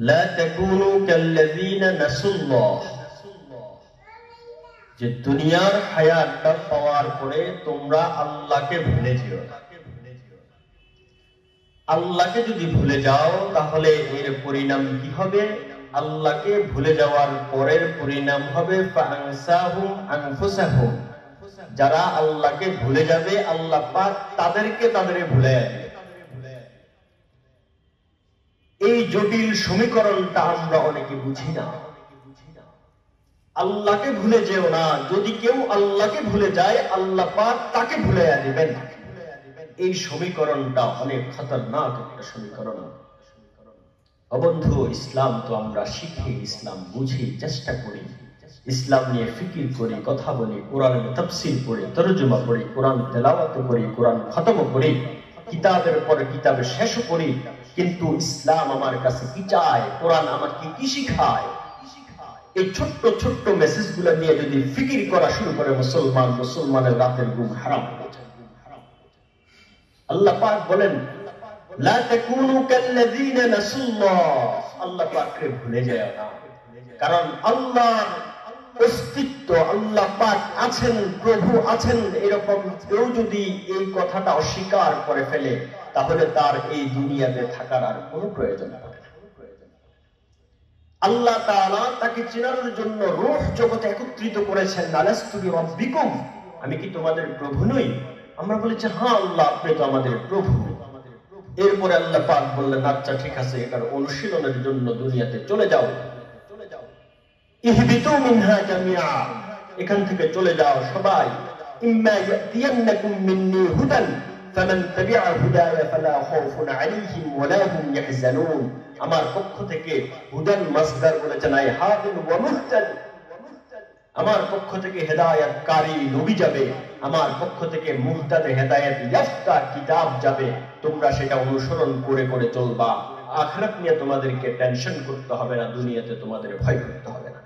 লা তাকুনু কাল্লাযীনা নাসুল্লাহ, যে দুনিয়ার হায়াতটা পাওয়ার পরে তোমরা আল্লাহকে ভুলে যেও না। আল্লাহকে যদি ভুলে যাও তাহলে এর পরিণাম কি হবে? আল্লাহকে ভুলে যাওয়ার পরের পরিণাম হবে ফাআনসাহুম আনফুসাহুম। যারা আল্লাহকে ভুলে যাবে আল্লাহ পাক তাদেরকে ভুলে যাবে। এই জটিল সমীকরণটা আমরা অনেকে বুঝি না। আল্লাহকে ভুলে যেও না, যদি কেউ আল্লাহকে ভুলে যায় আল্লাহ পাক তাকে ভুলে দিবেন। এই সমীকরণটা অনেক খতরনাক একটা সমীকরণ। বন্ধু, ইসলাম তো আমরা শিখি, ইসলাম বুঝি, চেষ্টা করি, ইসলাম নিয়ে ফিকির করি, কথা বলি, কোরআনের তাফসীর পড়ি, তরজমা পড়ি, কোরআন তেলাওয়াত করি, কোরআন খতম করি, কিতাবের পরে কিতাবে শেষ করি, কিন্তু ইসলাম আমার কাছে কি চায়, কোরআন আমাকে কি শিখায়, এই ছোট্ট ছোট্ট মেসেজগুলো নিয়ে যদি ফিকির করা শুরু করে মুসলমানের রাতের ঘুম হারাম হয়ে যায়। আল্লাহ পাক বলেন লা তাকুনু কাল্লাযীনা নাসুল্লাহ, আল্লাহ পাককে ভুলে যায় না। কারণ আল্লাহর অস্তিত্ব, আল্লাহ পাক আছেন, প্রভু আছেন, এরকম কেউ যদি এই কথাটা অস্বীকার করে ফেলে তাহলে তার এই দুনিয়াতে থাকার আর কোনো প্রয়োজন পড়ে না। আল্লাহ তাআলা তাকে চেনার জন্য রূহ জগতে একত্রিত করেছেন। আলাস্তু বিরাব্বিকুম, আমি কি তোমাদের প্রভু নই? আমরা বলেছি হ্যাঁ আল্লাহ, আপনি তো আমাদের প্রভু। এরপরে আল্লাহ পাক বললেন আচ্ছা ঠিক আছে, এটার অনুশীলনের জন্য দুনিয়াতে চলে যাও। ইহবিতু মিনহা জামিআ, এখান থেকে চলে যাও সবাই। ইম্মা ইয়াতিয়ান্নাকুম মিন্নী হুদান ফামান তাবিআ হুদায়া ফালা খাউফুন আলাইহিম ওয়ালা হুম ইয়াহজানুন। আমার পক্ষ থেকে, হুদান মাসদার বলেছেন আই হাদিন ওয়া মুহতাদ, আমার পক্ষ থেকে হেদায়েতকারী নবী যাবে, আমার পক্ষ থেকে মুহতাদ হেদায়েত ইয়াফতা কিতাব যাবে, তোমরা সেটা অনুসরণ করে করে চলবা। আখিরাত নিয়ে তোমাদেরকে টেনশন করতে হবে না, দুনিয়াতে তোমাদের ভয় করতে হবে না।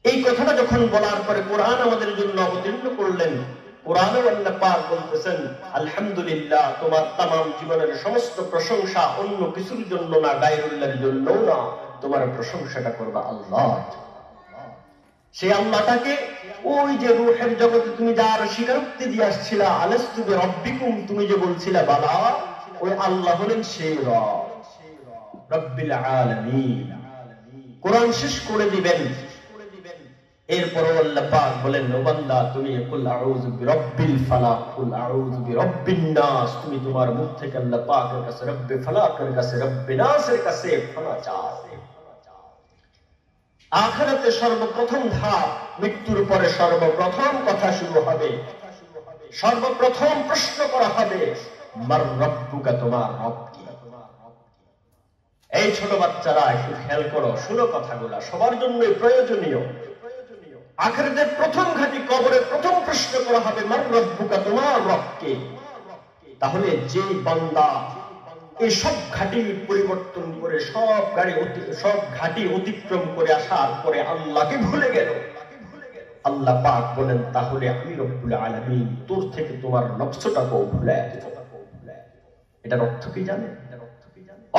এই কথাটা যখন বলার পরে কোরআন আমাদের জন্য অবতীর্ণ করলেন। কোরআনে আল্লাহ পাক বলতেছেন আলহামদুলিল্লাহ, তোমার तमाम জীবনের সমস্ত প্রশংসা অন্য কিছুর জন্য না, গায়রুল্লাহর জন্য না, তোমার প্রশংসাটা করবা আল্লাহ। সেই আল্লাহটাকে, ওই যে রূহের জগতে তুমি যার স্বীকারোক্তি দিয়ে আসছিলা, আলাস্তু বিরাব্বিকুম, তুমি যে বলছিলা বাবা, ওই আল্লাহ হলেন সেই রব, রব্বিল আলামিন। কোরআন শেষ করে দিবেন। এরপর আল্লাহ পাক বলেন ও বান্দা, তুমি কুল আউযু বিরাব্বিল ফালাক, কুল আউযু বিরাব্বিন নাস, তুমি তোমার মুখ থেকে আল্লাহ পাকের কাছে, রব্বে ফালাকের কাছে, রব্বে নাসের কাছে ক্ষমা চাও। আখিরাতে সর্বপ্রথম ধাপ, মৃত্যুর পরে সর্বপ্রথম কথা শুরু হবে, সর্বপ্রথম প্রশ্ন করা হবে মার রব্বুকা, তোমার রব কি? এই ছোট বাচ্চারা একটু খেয়াল করো, শুনো কথাগুলা, সবার জন্যই প্রয়োজনীয়। আখিরাতের প্রথম ঘাটি, কবরের প্রথম প্রশ্ন করা হবে মার রব্বুকা, তোমার রব কে? তাহলে যে বান্দা এই সব ঘাটি পরিবর্তন করে, সব ঘাটি অতিক্রম করে আসার পরে আল্লাহকে ভুলে গেল, আল্লাহ পাক বলেন তাহলে আমি রব্বুল আলামিন তোর থেকে তোমার নফসটাকেও ভুলাইয়া দেব। এটার অর্থ কি জানেন?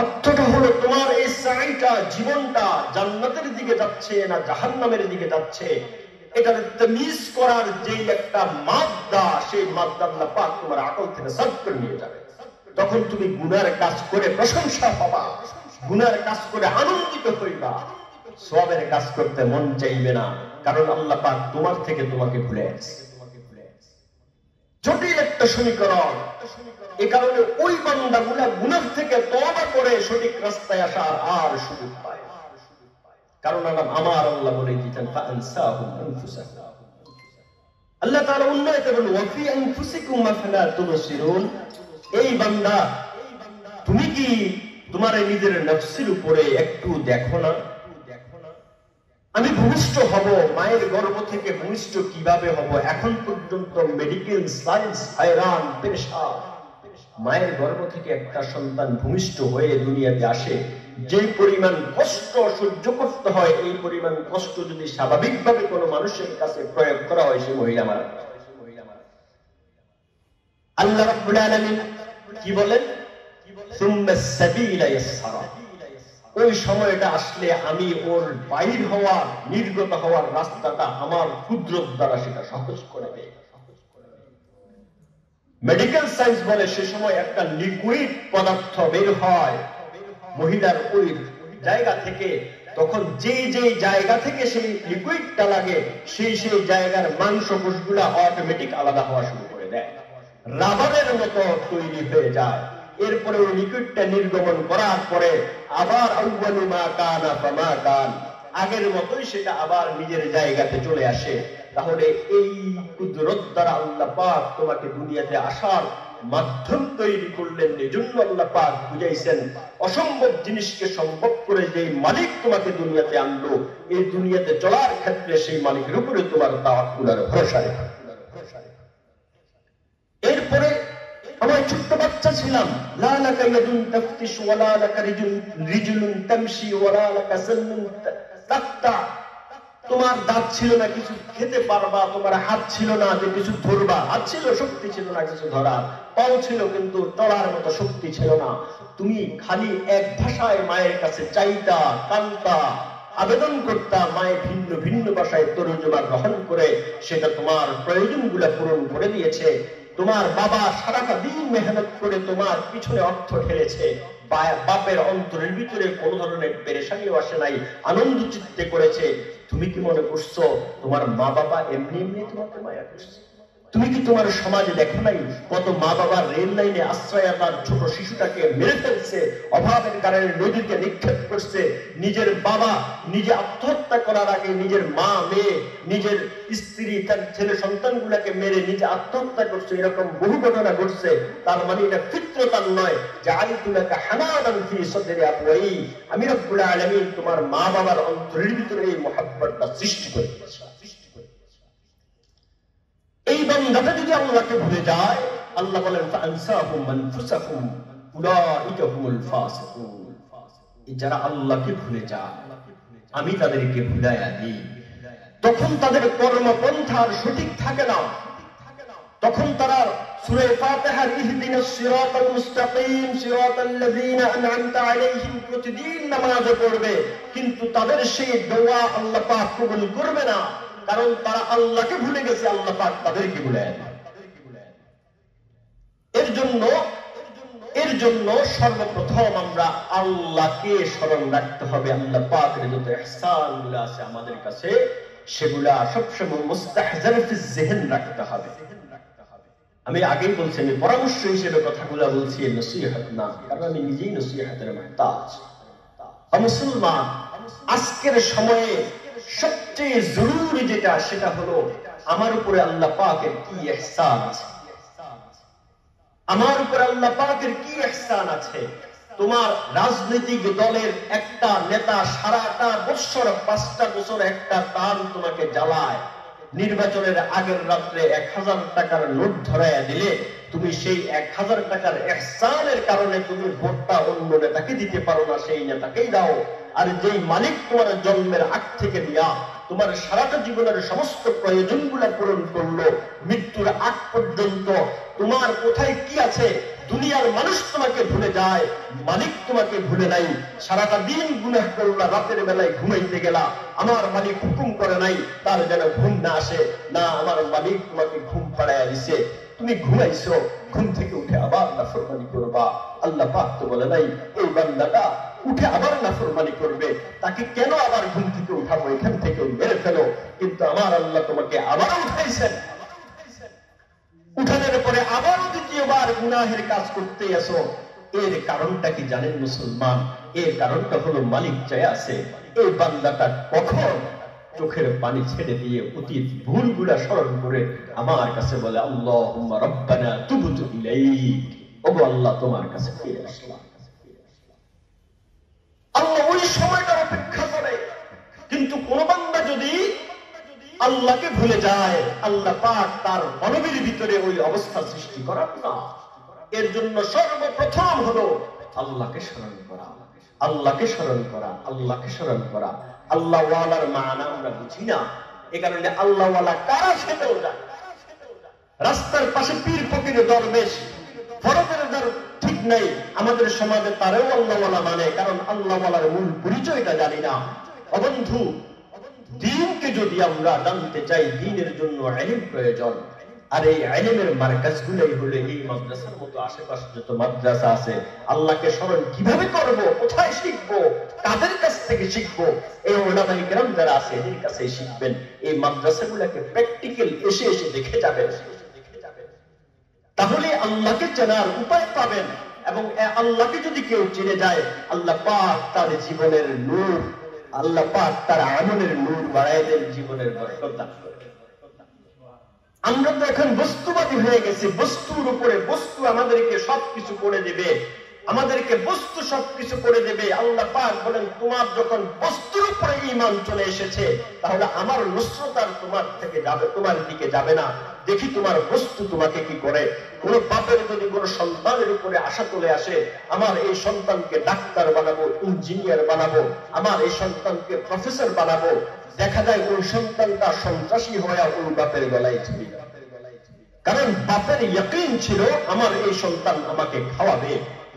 অর্থটা হলো তোমার এই সাইটা, জীবনটা জান্নাতের দিকে যাচ্ছে না জাহান্নামের দিকে যাচ্ছে, এটার তামিজ করার যে একটা মাদ্দা, সেই মাদ্দা আল্লাহ পাক তোমার আকল থেকে সাফ করে নিয়ে যাবে। তখন তুমি গুনার কাজ করে প্রশংসা পাবা, গুনার কাজ করে আনন্দিত হইবা, সওয়াবের কাজ করতে মন চাইবে না, কারণ আল্লাহ পাক তোমার থেকে তোমাকে ভুলে গেছে। জটিল একটা সমীকরণ। এই কারণে ওই বান্দাগুলা গুনাহ থেকে তওবা করে সঠিক রাস্তায় আসার আর সুযোগ পায়, কারণ আমার আল্লাহ বলে দিতেন ফাআনসাহুম আনফুসাহুম। আল্লাহ তাআলা উন্নয়তে বলেন ওয়া ফি আনফুসিকুম আফলা তুবসিরুন। এই বান্দা, তুমি কি তোমার নিজের নফসের উপরে একটু দেখো না? আমি ভূমিষ্ঠ হব, মায়ের গর্ভ থেকে ভূমিষ্ঠ কিভাবে হব, এখন পর্যন্ত মেডিকেল সায়েন্স হায়রান পেরেশান। মায়ের গর্ভ থেকে একটা সন্তান ভূমিষ্ঠ হয়ে দুনিয়াতে আসে, যে পরিমাণ কষ্ট সহ্য করতে হয়, এই পরিমাণ কষ্ট যদি স্বাভাবিকভাবে কোনো মানুষের কাছে প্রয়োগ করা হয়, সে মহিলা মারা। আল্লাহ রাব্বুল আলামিন কি বলেন? সুম্মা সাবিলা ইয়াসসারা, ওই সময়টা আসলে আমি ওর বাইর হওয়ার, নির্গত হওয়ার রাস্তাটা আমার কুদরত দ্বারা সেটা সহজ করে দেয়। মেডিকেল সায়েন্স বলে সে সময় একটা লিকুইড পদার্থ বের হয় মহিলার ওই জায়গা থেকে, তখন যে যে জায়গা থেকে সেই লিকুইডটা লাগে সেই সেই জায়গার মাংসপেশিগুলো অটোমেটিক আলাদা হওয়া শুরু করে দেয়, রাবারের মতো তৈরি হয়ে যায়। এরপরে ওই লিকুইডটা নির্গমন করার পরে আবার আউয়ালু মা কানা ফামা কান, আগের মতোই সেটা আবার নিজের জায়গাতে চলে আসে। তাহলে এই কুদরত দ্বারা আল্লাহ পাক তোমাকে দুনিয়াতে আসার মাধ্যম তৈরি করলেন। এজন্য আল্লাহ পাক বুঝাইছেন অসম্ভব জিনিসকে সম্ভব করে যে মালিক তোমাকে দুনিয়াতে আনলো, এই দুনিয়াতে চলার ক্ষেত্রে সেই মালিকের উপরে তোমার তাওয়াক্কুল আর ভরসা রেখা। এরপরে আমার ছোট্ট বাচ্চা ছিলাম, লা লাকা ইয়াদুন তাফতিশ ওয়ালা লাকা রিজুলুন তামশি ওয়ালা লাকা সান্নুন তাক্তা, তোমার দাঁত ছিল না কিছু খেতে পারবা, তোমার হাত ছিল না যে কিছু ধরবা, হাত ছিল শক্তি ছিল না কিছু ধরার, পাও ছিল কিন্তু চলার মতো শক্তি ছিল না। তুমি খালি এক ভাষায় মায়ের কাছে চাইতা, কান্তা, আবেদন করতা, মায়ের ভিন্ন ভিন্ন ভাষায় তরজমা গ্রহণ করে সেটা তোমার প্রয়োজনগুলো পূরণ করে দিয়েছে। তোমার বাবা সারাটা দিন মেহনত করে তোমার পিছনে অর্থ ঢেলেছে, বাপের অন্তরের ভিতরে কোন ধরনের পেরেশানিও আসে নাই, আনন্দ চিত্তে করেছে। তুমি কি মনে করছো তোমার মা বাবা এমনি এমনি তোমাকে মায়া করছে? তুমি কি তোমার সমাজে দেখো নাই কত মা বাবা রেল লাইনে আশ্রয় তার ছোট শিশুটাকে মেরে ফেলছে, অভাবের কারণে নদীতে নিক্ষেপ করছে, নিজের বাবা নিজে আত্মহত্যা করার আগে নিজের মা, মেয়ে, নিজের স্ত্রী, তার ছেলে সন্তানগুলোকে মেরে নিজে আত্মহত্যা করছে, এরকম বহু ঘটনা ঘটছে। তার মানে এটা ফিতরতান নয় যে আইতুলাকা হানাদান ফি সাদরি আবওয়াই, আমি রব্বুল আলামিন তোমার মা বাবার অন্তরের ভিতরে এই মহব্বতটা সৃষ্টি করে দিয়েছি। এই বান্দাটা যদি আল্লাহকে ভুলে যায়, আল্লাহ বলেন ফাআনসাহুম আনফুসাহুম উলাইকা হুমুল ফাসিকুন, যারা আল্লাহকে ভুলে যায় আমি তাদেরকে ভুলাইয়া দিই, তখন তাদের কর্মপন্থা সঠিক থাকে না। তখন তারা সূরা ফাতিহার ইহদিনাস সিরাতাল মুস্তাকিম সিরাতাল্লাযীনা আন'আমতা আলাইহিম প্রতিদিন নামাজে পড়বে, কিন্তু তাদের সেই দোয়া আল্লাহ পাক কবুল করবে না, কারণ তারা আল্লাহকে ভুলে গেছে, আল্লাহ পাক তাদেরকে ভুলে গেছে। এর জন্য সর্বপ্রথম আমরা আল্লাহকে স্মরণ রাখতে হবে। আল্লাহ পাকের যত ইহসানগুলো আছে আমাদের কাছে সেগুলা সবসময় মুস্তাহজার ফি যিহন রাখতে হবে। আমি আগেই বলছি, আমি পরামর্শ হিসেবে কথাগুলো বলছি, নসিহত না, কারণ আমি নিজেই নসিহতের মুহতাজ। মুসলমান, আজকের সময়ে সবচেয়ে জরুরি যেটা সেটা হলো আমার উপরে আল্লাহ পাকের কি ইহসান আছে, আমার উপরে আল্লাহ পাকের কি ইহসান আছে। তোমার রাজনৈতিক দলের একটা নেতা সারাটা বছর 5টা বছর একটা টান তোমাকে জ্বালায়, নির্বাচনের আগের রাত্রে 1000 টাকার নোট ধরাইয়া দিলে তুমি সেই 1000 টাকার ইহসানের কারণে তুমি ভোটটা অন্য নেতাকে দিতে পারো না, সেই নেতাকেই দাও। আর যেই মালিক তোমার জন্মের আগ থেকে দিয়া তোমার সারাটা জীবনের সমস্ত প্রয়োজনগুলো পূরণ করলো, মৃত্যুর আগ পর্যন্ত তোমার কোথায় কি আছে, দুনিয়ার মানুষ তোমাকে ভুলে যায়, মালিক তোমাকে ভুলে নাই। সারাটা দিন গুনাহ করলা, রাতের বেলায় ঘুমাইতে গেলা, আমার মালিক হুকুম করে নাই তার যেন ঘুম না আসে, না আমার মালিক তোমাকে ঘুম পাড়াইয়া দিছে, তুমি ঘুমাইছো, ঘুম থেকে উঠে আবার নাফরমানি করবা। আল্লাহ পাক তো বলে নাই এই বান্দাটা উঠে আবার নাফরমানি করবে, তাকে কেন আবার ঘুম থেকে উঠাবো, এখান থেকে মেরে ফেলো। কিন্তু আমার আল্লাহ তোমাকে আবার উঠাইছেন, উঠানোর পরে আবারও দ্বিতীয়বার গুনাহের কাজ করতে আসো। এর কারণটা কি জানেন মুসলমান? এর কারণটা হলো মালিক চাই আছে এই বান্দাটা কখন চোখের পানি ছেড়ে দিয়ে অতীত ভুলগুলা স্মরণ করে আমার কাছে বলে আল্লাহুম্মা রাব্বানা তুবতু ইলাইক, ওগো আল্লাহ তোমার কাছে ফিরে আসলাম। আল্লাহ ওই সময়টার অপেক্ষা করে। কিন্তু কোন বান্দা যদি আল্লাহকে ভুলে যায়, আল্লাহ পাক তার মানবের ভিতরে ওই অবস্থা সৃষ্টি করার না। এর জন্য সর্বপ্রথম হলো আল্লাহকে স্মরণ করা, আল্লাহকে স্মরণ করা, আল্লাহকে স্মরণ করা। আল্লাহ ওয়ালার মানা আমরা বুঝি না, এ কারণে আল্লাহ ওয়ালা কারা সেটাও যায়। রাস্তার পাশে পীর ফকির দরবেশ ফরজের যার ঠিক নাই, আমাদের সমাজে তারেও আল্লাহওয়ালা মানে, কারণ আল্লাহওয়ালার মূল পরিচয়টা জানি না। অবন্ধু, দ্বীনকে যদি আমরা জানতে চাই, দ্বীনের জন্য ইলম প্রয়োজন। আর এই ইলমের মারকাজগুলোই হলো এই মাদ্রাসার মতো আশেপাশে যত মাদ্রাসা আছে। আল্লাহকে স্মরণ কিভাবে করব, কোথায় শিখবো, কাদের কাছ থেকে শিখবো, এই উলামায়ে কেরাম যারা আছে এদের কাছে শিখবেন। এই মাদ্রাসাগুলোকে প্র্যাকটিক্যাল এসে এসে দেখে যাবেন, তাহলে আল্লাহকে চেনার উপায় পাবেন। এবং আল্লাহকে যদি কেউ চিনে যায়, আল্লাহ পাক তার জীবনের নূর, আল্লাহ পাক তার আমলের নূর বাড়ায় দেন, জীবনের বরকত দান করেন। আমরা তো এখন বস্তুবাদী হয়ে গেছি, বস্তুর উপরে, বস্তু আমাদেরকে সবকিছু করে দেবে, আমাদেরকে বস্তু সবকিছু করে দেবে। আল্লাহ পাক বলেন, তোমার যখন বস্তুর উপরে ঈমান চলে এসেছে, তাহলে আমার নুসরত আর তোমার থেকে যাবে, তোমার দিকে যাবে না। দেখি তোমার বস্তু তোমাকে কি করে। কোন বাপের যদি কোন সন্তানের উপরে আশা চলে আসে, আমার এই সন্তানকে ডাক্তার বানাবো, ইঞ্জিনিয়ার বানাবো, আমার এই সন্তানকে প্রফেসর বানাবো, দেখা যায় ওই সন্তানটা সন্ত্রাসী হয়ে ওই বাপের গলায় ছিল। কারণ বাপের ইয়াকিন ছিল আমার এই সন্তান আমাকে খাওয়াবে,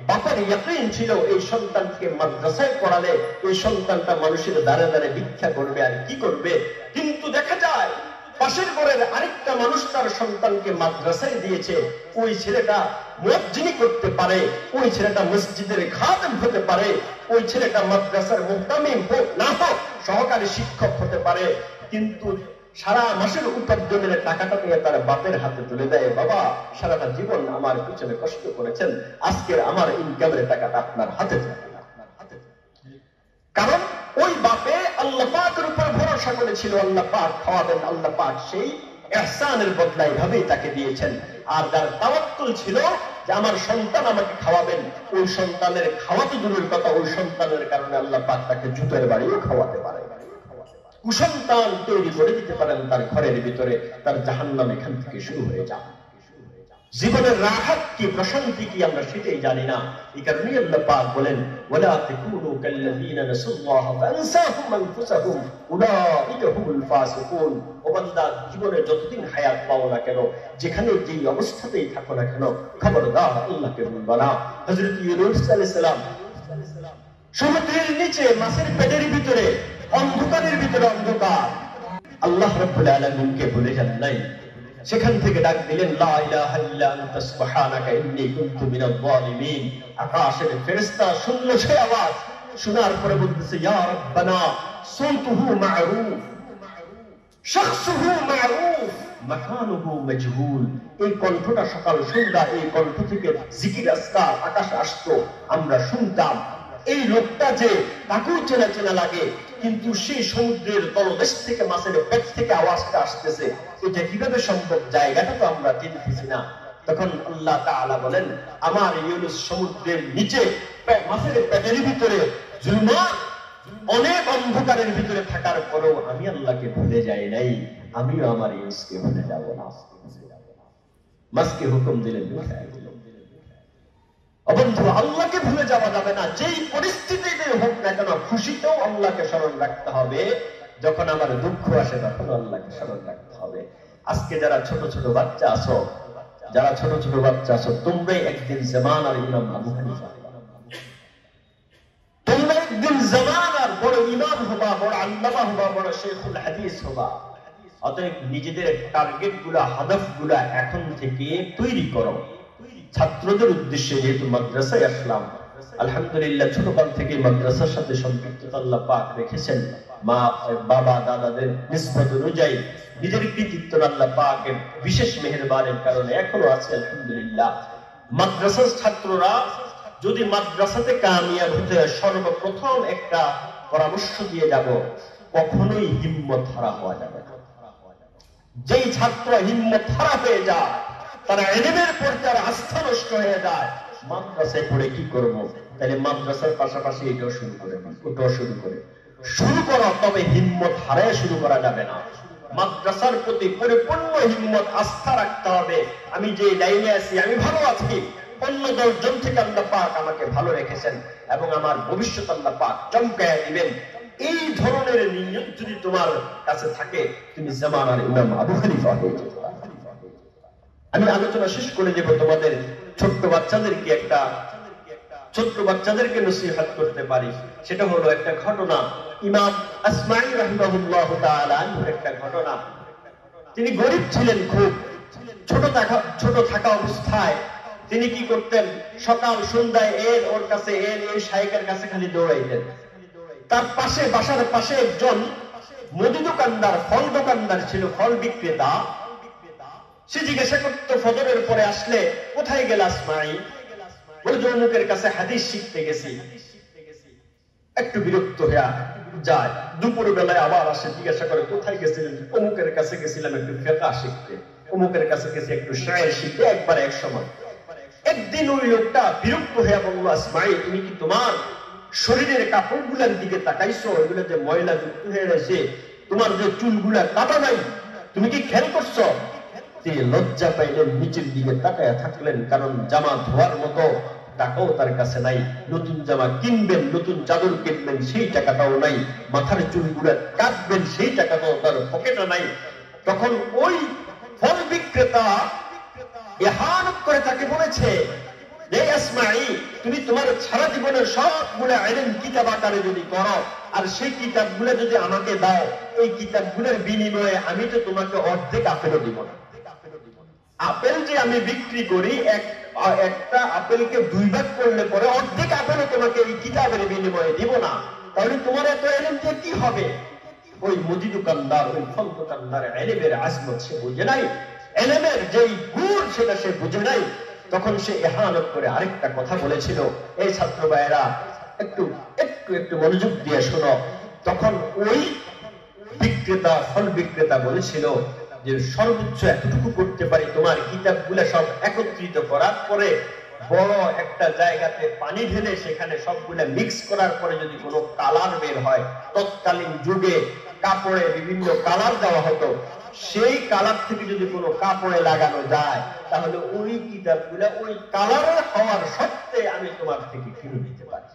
বাপের ইয়াকিন ছিল এই সন্তানকে মাদ্রাসায় পড়ালে এই সন্তানটা মানুষের দ্বারে দ্বারে ভিক্ষা করবে আর কি করবে। কিন্তু দেখা যায় পাশের ঘরের আরেকটা মানুষ তার সন্তানকে মাদ্রাসায় দিয়েছে, ওই ছেলেটা মুয়াজ্জিনি করতে পারে, ওই ছেলেটা মসজিদের খাদেম হতে পারে, ওই ছেলেটা মাদ্রাসার মুহতামিম হোক না হোক সহকারী শিক্ষক হতে পারে। কিন্তু সারা মাসের উপার্জনের টাকাটা নিয়ে তার বাপের হাতে তুলে দেয়, বাবা সারাটা জীবন আমার পিছনে কষ্ট করেছেন, আজকের আমার ইনকামের টাকাটা আপনার হাতে যাবে। কারণ ওই বাপে আল্লাহ পাকের উপর ভরসা করেছিল, আল্লাহ পাক খাওয়াবেন, আল্লাহ পাক সেই ইহসানের বদলা এভাবেই তাকে দিয়েছেন। আর যার তাওয়াক্কুল ছিল যে আমার সন্তান আমাকে খাওয়াবেন, ওই সন্তানের খাওয়াতে দূরের কথা, ওই সন্তানের কারণে আল্লাহ পাক তাকে জুতের বাড়িও খাওয়াতে পারে। কুসন্তান তৈরি করে দিতে পারেন তার ঘরের ভিতরে, তার জাহান্নাম এখান থেকে শুরু হয়ে যায়। জীবনের রাহাত কি, প্রশান্তি কি, আমরা সেটাই জানি না। এই কারণে আল্লাহ পাক বলেন, ওয়ালা তাকুনু কাল্লাযীনা নাসাল্লাহ ফানসাহুম আনফুসাহুম উলাইকা হুমুল ফাসিকুন। ও বান্দা, জীবনে যতদিন হায়াত পাও না কেন, যেখানে যেই অবস্থাতেই থাকো না কেন, খবরদার আল্লাহকে ভুলবা না। হযরত ইউনূস আলাইহিস সালাম সমুদ্রের নিচে মাছের পেটের ভিতরে, অন্ধকারের ভিতরে অন্ধকার, আল্লাহ রাব্বুল আলামিনকে ভুলে যান নাই। সেখান থেকে ডাক দিলেন, লা ইলাহা ইল্লা আনতা সুবহানাকা ইন্নী কুনতু মিনাল যালিমিন। আকাশের ফেরেশতা শুনল সেই আওয়াজ, শোনার পরে বলতেছে, ইয়া রাব্বানা সাউতুহু মা'রুফ শাখসুহু মা'রুফ মাকানুহু মাজহুল। এই কণ্ঠটা সকাল সন্ধ্যা এই কণ্ঠ থেকে জিকির আজকার আকাশে আসতো, আমরা শুনতাম। এই লোকটা যে তাকেও চেনা চেনা লাগে, কিন্তু সেই সমুদ্রের তলদেশ থেকে মাছের পেট থেকে আওয়াজটা আসতেছে, এটা কিভাবে সম্ভব, জায়গাটা তো আমরা চিনতেছি না। তখন আল্লাহ তাআলা বলেন, আমার ইউনূস সমুদ্রের নিচে মাছের পেটের ভিতরে জুলমাত অনেক অন্ধকারের ভিতরে থাকার পরেও আমি আল্লাহকে ভুলে যাই নাই, আমিও আমার ইউনূসকে ভুলে যাব না। মাছকে হুকুম দিলেন, বন্ধু, আল্লাহকে ভুলে যাওয়া যাবে না। যেই পরিস্থিতিতে হোক না কেন, খুশিতেও আল্লাহকে স্মরণ রাখতে হবে, যখন আমার দুঃখ আসে তখন আল্লাহকে স্মরণ রাখতে হবে। আজকে যারা ছোট ছোট বাচ্চা আছো, যারা ছোট ছোট বাচ্চা আছো, তোমরাই একদিন জামানার ইমাম আবু হানিফা, তোমরা একদিন জামানার বড় ইমাম হবা, বড় আল্লামা হবা, বড় শেখুল হাদিস হবা। অতএব নিজেদের টার্গেট গুলা, হাদফ গুলা এখন থেকে তৈরি করো। ছাত্রদের উদ্দেশ্যে যেহেতু মাদ্রাসায় আসলাম, আলহামদুলিল্লাহ ছোটকাল থেকে মাদ্রাসার সাথে সম্পৃক্ততা আল্লাহ পাক রেখেছেন। মা বাবা দাদাদের নিসবত অনুযায়ী নিজের কৃতিত্ব আল্লাহ পাকের বিশেষ মেহেরবানের কারণে এখনো আছে আলহামদুলিল্লাহ। মাদ্রাসার ছাত্ররা যদি মাদ্রাসাতে কামিয়াব হতে হয়, সর্বপ্রথম একটা পরামর্শ দিয়ে যাব, কখনোই হিম্মত হারা হওয়া যাবে না। যেই ছাত্র হিম্মত হারা হয়ে যায়, তারা ইলমের প্রতি তার আস্থা নষ্ট হয়ে যায়, মাদ্রাসায় পড়ে কি করব, তাহলে মাদ্রাসার পাশাপাশি এটাও শুরু করে, ওটাও শুরু করো, তবে হিম্মত হারায় শুরু করা যাবে না। মাদ্রাসার প্রতি পরিপূর্ণ হিম্মত আস্থা রাখতে হবে। আমি যে লাইনে আছি, আমি ভালো আছি, অন্য 10 জন থেকে আল্লাহ পাক আমাকে ভালো রেখেছেন এবং আমার ভবিষ্যৎ আল্লাহ পাক চমকায় দিবেন। এই ধরনের নিয়ত যদি তোমার কাছে থাকে, তুমি জামানার ইমাম আবু হানিফা হয়ে যেতে পারবে। আমি আলোচনা শেষ করে দেব তোমাদের ছোট্ট বাচ্চাদেরকে নসিহত করতে পারি। সেটা হলো একটা ঘটনা, ইমাম আসমাঈ রাহিমাহুল্লাহু তাআলা একটা ঘটনা। তিনি গরীব ছিলেন, খুব ছোট থাকা অবস্থায় তিনি কি করতেন, সকাল সন্ধ্যায় ওর কাছে এই শাইখের কাছে খালি দৌড়াইতেন। তার বাসার পাশে একজন মুদি দোকানদার, ফল দোকানদার ছিল, ফল বিক্রেতা। সে জিজ্ঞাসা করত ফজরের পরে আসলে, কোথায় গেল আসমাঈ? বলে যে অমুকের কাছে হাদিস শিখতে গেছি। একটু বিরক্ত হয়ে যায়, দুপুর বেলায় আবার আসে, জিজ্ঞাসা করে কোথায় গেছিলেন? অমুকের কাছে গেছিলাম একটু ফিকহ শিখতে, অমুকের কাছে গেছি একটু শায়ের শিখতে, একবার এক সময়। একদিন ওই লোকটা বিরক্ত হয়ে বলল, আসমাঈ তুমি কি তোমার শরীরের কাপড়গুলার দিকে তাকাইছো? ওইগুলো যে ময়লা যুক্ত হয়ে রয়েছে, তোমার যে চুলগুলা কাটা নাই, তুমি কি খেয়াল করছো? তিনি লজ্জা পাইলেন, নিচের দিকে তাকায়া থাকলেন, কারণ জামা ধোয়ার মতো টাকাও তার কাছে নাই। নতুন জামা কিনবেন, নতুন চাদর কিনবেন, সেই টাকাটাও নাই। মাথার চুলগুলা কাটবেন, সেই টাকাটাও তার পকেটে নাই। তখন ওই ফল বিক্রেতা ইহানত করে তাকে বলেছে, যে আসমাঈ তুমি তোমার সারা জীবনের সবগুলো ইলম কিতাব আকারে যদি করো, আর সেই কিতাবগুলো যদি আমাকে দাও, এই কিতাবগুলোর বিনিময়ে আমি তো তোমাকে অর্ধেক আপেলও দিব না। আপেল যে আমি বিক্রি করি, একটা আপেলকে 2 ভাগ করলে পরে অর্ধেক আপেলও তোমাকে এই কিতাবের বিনিময়ে দিব না। তাহলে তোমার এত ইলম দিয়ে কি হবে? ওই মুদি দোকানদার, ওই ফল দোকানদার ইলমের আজমত সে বুঝে নাই, ইলমের যেই গুণ সেটা সে বুঝে নাই। তখন সে ইহানত করে আরেকটা কথা বলেছিল। এই ছাত্র ভাইয়েরা একটু মনোযোগ দিয়ে শোনো। তখন ওই ফল বিক্রেতা বলেছিল যে সর্বোচ্চ এতটুকু করতে পারি, তোমার কিতাবগুলো সব একত্রিত করার পরে বড় একটা জায়গাতে পানি ঢেলে সেখানে সবগুলো মিক্স করার পরে যদি কোনো কালার বের হয়, তৎকালীন যুগে কাপড়ে বিভিন্ন কালার দেওয়া হতো, সেই কালার থেকে যদি কোনো কাপড়ে লাগানো যায়, তাহলে ওই কিতাবগুলো ওই কালারের হওয়ার সত্ত্বে আমি তোমার থেকে কিনে নিতে পারি।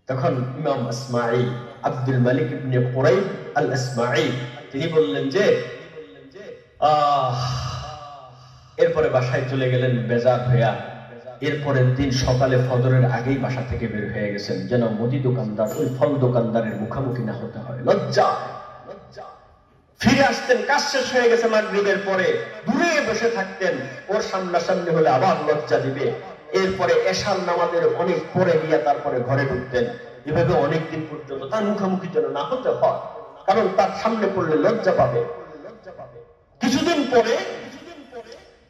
তখন ইমাম আসমাঈ, আব্দুল মালিক ইবনে কুরাইব আল আসমাঈ, তিনি বললেন যে এরপরে বাসায় চলে গেলেন বেজার হইয়া। এরপরের দিন সকালে ফজরের আগেই বাসা থেকে বের হয়ে গেছেন, যেন মুদি দোকানদার ওই ফল দোকানদারের মুখোমুখি না হতে হয়। লজ্জা। ফিরে আসতেন, কাজ শেষ হয়ে গেছে মাগরিবের পরে, দূরে বসে থাকতেন, ওর সামনাসামনি হলে আবার লজ্জা দিবে। এরপরে এশার নামাজের অনেক পরে গিয়া তারপরে ঘরে ঢুকতেন। এভাবে অনেকদিন পর্যন্ত তার মুখোমুখি যেন না হতে হয়, কারণ তার সামনে পড়লে লজ্জা পাবে।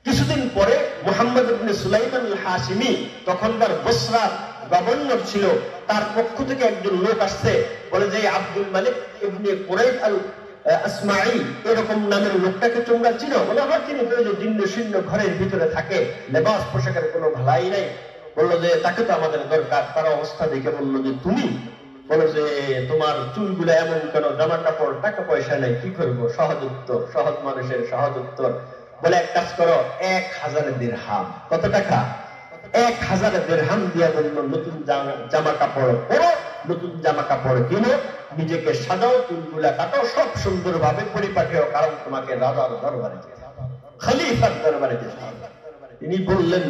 কিছুদিন পরে মুহাম্মদ ইবনে সুলাইমান আল হাশিমি, তখনকার বসরার গভর্নর ছিল, তার পক্ষ থেকে একজন লোক আসছে, বলে যে আব্দুল মালিক ইবনে কুরাইব আল আসমাঈ এরকম নামের লোকটাকে তোমরা চিনো? বলে আমার চিনি। যে জীর্ণ শীর্ণ ঘরের ভিতরে থাকে, লেবাস পোশাকের কোনো ভালাই নাই। বললো যে তাকে তো আমাদের দরকার। তার অবস্থা দেখে বললো যে তুমি? বলো যে তোমার চুলগুলো এমন কেন, জামা কাপড়, টাকা পয়সা নেই, কি করবো? সহজ উত্তর, সহজ মানুষের সহজ উত্তর। বলে এক কাজ করো, 1000 দিরহাম। কত টাকা? 1000 দিরহাম দিয়া বললো নতুন জামা কাপড় পরো, নতুন জামা কাপড় কিনো, নিজেকে সাজাও, চুলগুলা কাটো, সব সুন্দরভাবে পরিপাঠেও, কারণ তোমাকে রাজার দরবারে যেতে হবে, খলিফার দরবারে যেতে হবে। তিনি বললেন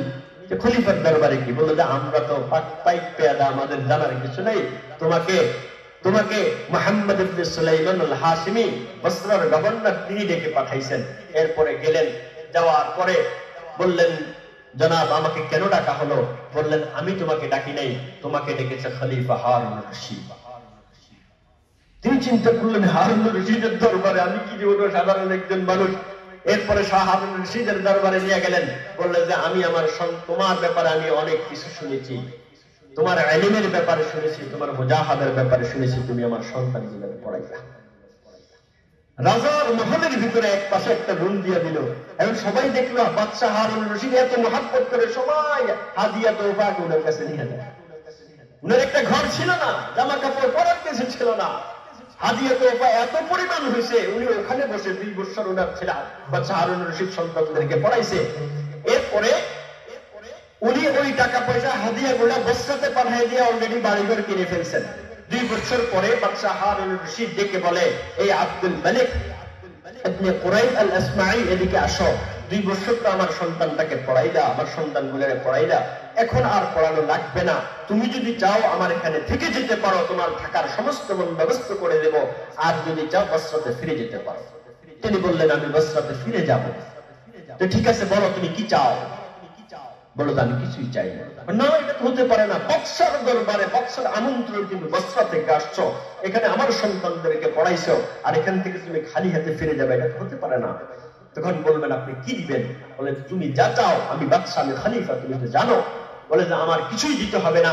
যে খলিফার দরবারে কি? বললো যে আমরা তো পাইপ পেয়াদা, আমাদের জানার কিছু নেই। তোমাকে মুহাম্মদ ইবনে সুলাইমান আল হাশিমি বসরার গভর্নর তিনি ডেকে পাঠাইছেন। এরপরে গেলেন, যাওয়ার পরে বললেন জনাব আমাকে কেন ডাকা হলো? বললেন আমি তোমাকে ডাকি নাই, তোমাকে ডেকেছে খলিফা হারুন রশিদ। তিনি চিন্তা করলেন হারুন রশিদের দরবারে আমি কি জীবন, সাধারণ একজন মানুষ। এরপরে শাহ হারুন রশিদের দরবারে নিয়ে গেলেন, বললেন যে আমি তোমার ব্যাপারে আমি অনেক কিছু শুনেছি, তোমার ইলমের ব্যাপারে শুনেছি, তোমার মুজাহাদের ব্যাপারে শুনেছি, তুমি আমার সন্তান জীবনে পড়াইবা। রাজার মহলের ভিতরে এক পাশে একটা রুম দিয়ে দিল। এখন সবাই দেখলো বাদশাহ হারুন রশিদ এত মহাব্বত করে সবাই হাদিয়া তোফা ওনার কাছে নিয়ে যায়। উনার একটা ঘর ছিল না, জামা কাপড় পরার কিছু ছিল না, হাদিয়া তোফা এত পরিমাণ হয়েছে, উনি ওখানে বসে 2 বছর ওনার ছেলে বাদশাহ হারুন রশিদ সন্তানদেরকে পড়াইছে। এরপরে উনি ওই টাকা পয়সা হাদিয়া গুলা বসরাতে পাঠিয়ে দিয়ে অলরেডি বাড়িঘর কিনে ফেলছেন। 2 বছর পরে বাদশাহ হারুন রশিদ ডেকে বলে, এই আব্দুল মালিক ইবনে কুরাইব আল আসমাঈ এদিকে আসো। 2 বছর তো আমার সন্তানটাকে পড়াইলা, আমার সন্তানগুলোরে পড়াইলা, এখন আর পড়ানো লাগবে না। তুমি যদি চাও আমার এখানে থেকে যেতে পারো, তোমার থাকার সমস্ত ব্যবস্থা করে দেব, আর যদি চাও বসরাতে ফিরে যেতে পারো। তিনি বললেন আমি বসরাতে ফিরে যাব। তো ঠিক আছে, বলো তুমি কি চাও? বলো আমি কিছুই চাই না। না, এটা তো হতে পারে না, বক্সার দরবারে, বক্সার আমন্ত্রণ, কিন্তু বসরা থেকে আসছো, এখানে আমার সন্তানদেরকে পড়াইছো, আর এখান থেকে তুমি খালি হাতে ফিরে যাবে, এটা তো হতে পারে না। তখন বলবেন আপনি কি দিবেন? বলে তুমি যা চাও, আমি বাদশা, আমি খলিফা, তুমি তো জানো। বলে যে আমার কিছুই দিতে হবে না,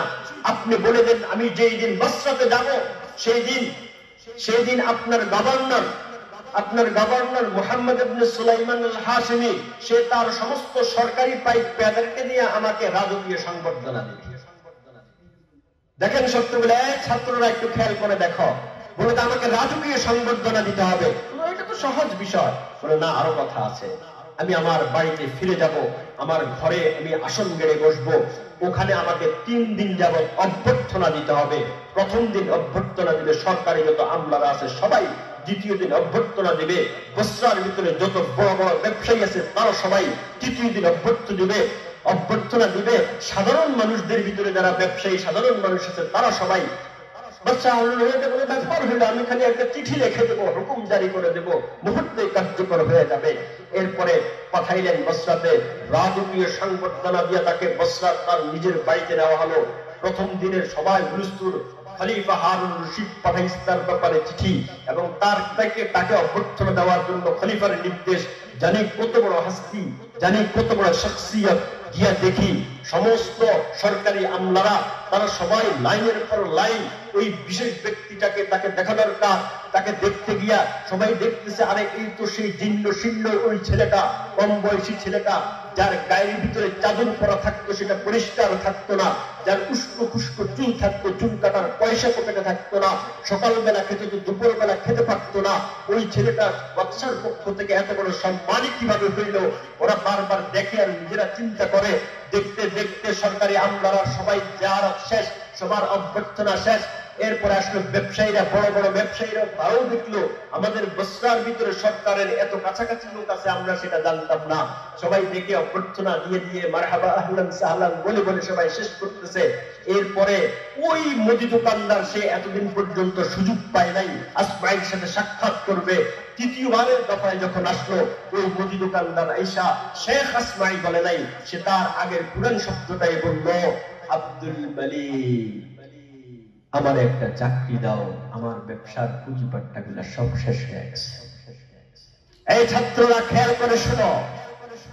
আপনি বলে দেন আমি যেই দিন বসরাতে যাব সেই দিন আপনার গভর্নর মুহাম্মদ ইবনে সুলাইমান আল হাশিমি, সে তার সমস্ত সরকারি পাইক পেয়াদেরকে নিয়ে আমাকে রাজকীয় সংবর্ধনা দিবে। দেখেন সত্য বলে, ছাত্ররা একটু খেয়াল করে দেখো, বলে আমাকে রাজকীয় সংবর্ধনা দিতে হবে, এটা তো সহজ বিষয়। বলে না, আরো কথা আছে। আমি আমার বাড়িতে ফিরে যাব, আমার ঘরে আমি আসন গেড়ে বসবো, ওখানে আমাকে 3 দিন যাবৎ অভ্যর্থনা দিতে হবে। প্রথম দিন অভ্যর্থনা দিবে সরকারি যত আমলারা আছে সবাই, দ্বিতীয় দিন অভ্যর্থনা দিবে বসরার ভিতরে যত বড় বড় ব্যবসায়ী আছে তারা সবাই, তৃতীয় দিন অভ্যর্থনা দিবে সাধারণ মানুষদের ভিতরে যারা ব্যবসায়ী সাধারণ মানুষ আছে তারা সবাই। বাচ্চা ব্যাপার হইলো, আমি খালি একটা চিঠি লিখে দেবো, হুকুম জারি করে দেব, মুহূর্তে কার্যকর হয়ে যাবে। এরপরে পাঠাইলেন বসরাতে, রাজকীয় সংবর্ধনা দিয়ে তাকে বসরা তার নিজের বাড়িতে নেওয়া হলো। প্রথম দিনের সবাই হুলস্থুল, খলিফা হারুন রশিদ পাঠাইছে তার ব্যাপারে চিঠি, এবং তাকে অভ্যর্থনা দেওয়ার জন্য খলিফার নির্দেশ। জানি কত বড় হাস্তি, জানি কত বড় শখসিয়ত, গিয়া দেখি সমস্ত সরকারি আমলারা তারা সবাই লাইনের পর লাইন, ওই বিশেষ ব্যক্তিটাকে তাকে দেখা দরকার, তাকে দেখতে গিয়া সবাই দেখতেছে, আরে এই তো সেই জীর্ণ শীর্ণ ওই ছেলেটা, কম বয়সী ছেলেটা, যার গায়ের ভিতরে চাদর পরা থাকতো সেটা পরিষ্কার থাকতো না, যার উস্কো খুস্কো চুল থাকতো, চুল কাটার পয়সা পকেটে থাকতো না, সকালবেলা খেতে তো দুপুর বেলা খেতে পারতো না। ওই ছেলেটা বাদশার পক্ষ থেকে এত বড় সম্মানী কিভাবে হইল? ওরা বারবার দেখে আর নিজেরা চিন্তা করে। দেখতে দেখতে সরকারি আমলারা সবাই জিয়ারত শেষ, সবার অভ্যর্থনা শেষ। এরপরে আসলে ব্যবসায়ীরা, বড় বড় ব্যবসায়ীরা, তারাও দেখলো আমাদের বসরার ভিতরে সরকারের এত কাছাকাছি লোক আছে, আমরা সেটা জানতাম না। সবাই দেখে অভ্যর্থনা দিয়ে দিয়ে মারহাবা আহলান সাহলান বলে বলে সবাই শেষ করতেছে। এরপরে ওই মুদি দোকানদার, সে এতদিন পর্যন্ত সুযোগ পায় নাই আসমাইর সাথে সাক্ষাৎ করবে, তৃতীয়বারের দফায় যখন আসলো, ওই মুদি দোকানদার আইসা শেখ আসমাই বলে নাই, সে তার আগের পুরান শব্দটাই বলল, আব্দুল মালিক, আমার একটা চাকরি দাও, আমার ব্যবসার পুঁজিপাট্টা গুলা সব শেষ হয়ে গেছে। এই ছাত্ররা খেয়াল করে শোনো,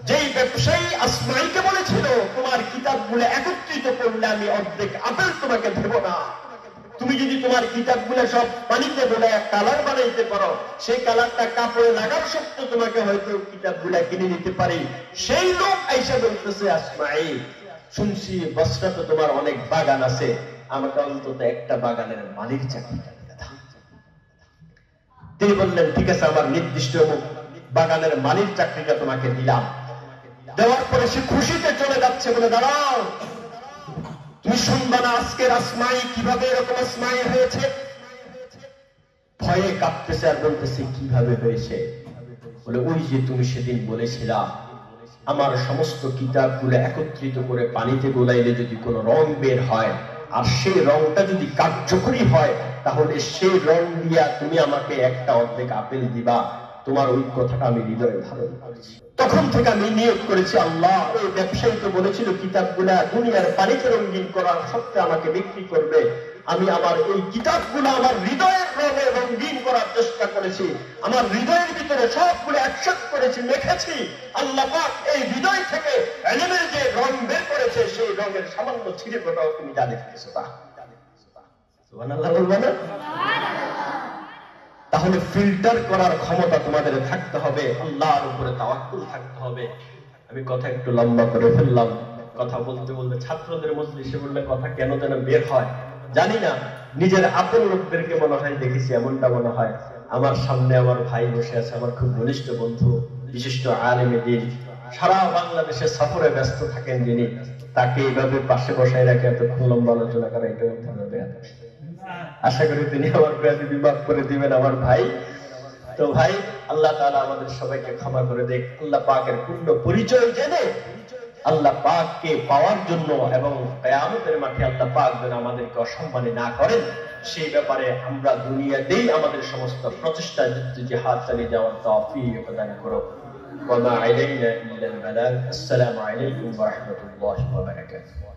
যেই ব্যবসায়ী আসমাইকে বলেছিল তোমার কিতাবগুলো একত্রিত করলে আমি অর্ধেক আপেল তোমাকে দেব না, তুমি যদি তোমার কিতাবগুলো সব পানিতে বলে কালার বানাইতে পারো, সেই কালারটা কাপড়ে লাগার সত্ত্বেও তোমাকে হয়তো কিতাবগুলা কিনে নিতে পারি, সেই লোক আইসা বলতেছে, আসমাই শুনছি বসরাতে তোমার অনেক বাগান আছে, আমাকে অন্তত একটা বাগানের মালিক চাকরিটা দিয়ে দাও। তিনি বললেন ঠিক আছে, আমার নির্দিষ্ট বাগানের মালিক চাকরিটা তোমাকে দিলাম। দেওয়ার পরে সে খুশিতে চলে যাচ্ছে, বলে দাঁড়াও, তুমি শুনবা না আজকের আসমাই কিভাবে এরকম আসমাই হয়েছে? ভয়ে কাঁপতেছে আর বলতেছে কিভাবে হয়েছে? বলে ওই যে তুমি সেদিন বলেছিলা আমার সমস্ত কিতাবগুলো একত্রিত করে পানিতে গোলাইলে যদি কোনো রং বের হয়, আর সেই রংটা যদি কার্যকরী হয়, তাহলে সেই রং দিয়া তুমি আমাকে একটা অর্ধেক আপেল দিবা। তোমার ওই কথাটা আমি হৃদয়ে ধারণ করেছি। তখন থেকে আমি নিয়োগ করেছি, আল্লাহ ওই ব্যবসায়ী তো বলেছিল কিতাবগুলা দুনিয়ার পানিতে রঙিন করার সত্ত্বে আমাকে বিক্রি করবে, আমি আমার এই কিতাবগুলো আমার হৃদয়ের রঙে রঙিন করার চেষ্টা করেছি, আমার হৃদয়ের ভিতরে সবগুলো একসাথে করেছি, লিখেছি। আল্লাহ পাক এই হৃদয় থেকে ইলমের যে রং বের করেছে, সেই রঙের সামান্য ছিঁড়ে ফোটাও তুমি যা দেখতেছো তা। সুবহানাল্লাহ বলবেন না? তাহলে ফিল্টার করার ক্ষমতা তোমাদের থাকতে হবে, আল্লাহর উপরে তাওয়াক্কুল থাকতে হবে। আমি কথা একটু লম্বা করে ফেললাম, কথা বলতে বলতে ছাত্রদের মজলিসে বললে কথা কেন যেন বের হয় জানি না। নিজের আপন লোকদেরকে মনে হয় দেখেছি, এমনটা মনে হয়। আমার সামনে আমার ভাই বসে আছে, আমার খুব ঘনিষ্ঠ বন্ধু, বিশিষ্ট আলেম দ্বীন, সারা বাংলাদেশে সফরে ব্যস্ত থাকেন যিনি, তাকে এইভাবে পাশে বসায় রাখে এতক্ষণ লম্বা আলোচনা করা, এটা আশা করি তিনি আমার ব্যাধি বিভাগ করে দিবেন আমার ভাই। তো ভাই, আল্লাহ তাআলা আমাদের সবাইকে ক্ষমা করে দেখ। আল্লাহ পাকের পূর্ণ পরিচয় জেনে আল্লাহ পাককে পাওয়ার জন্য এবং কিয়ামতের মাঠে আল্লাহ পাক যেন আমাদেরকে অসম্মানী না করেন, সেই ব্যাপারে আমরা দুনিয়াতেই আমাদের সমস্ত প্রচেষ্টা জিহাদ চালিয়ে যাওয়ার তৌফিক দান করো। ওয়া মা আলাইনা ইল্লাল বালাগ। আসসালামু আলাইকুম ওয়া রাহমাতুল্লাহি ওয়া বারাকাতুহু।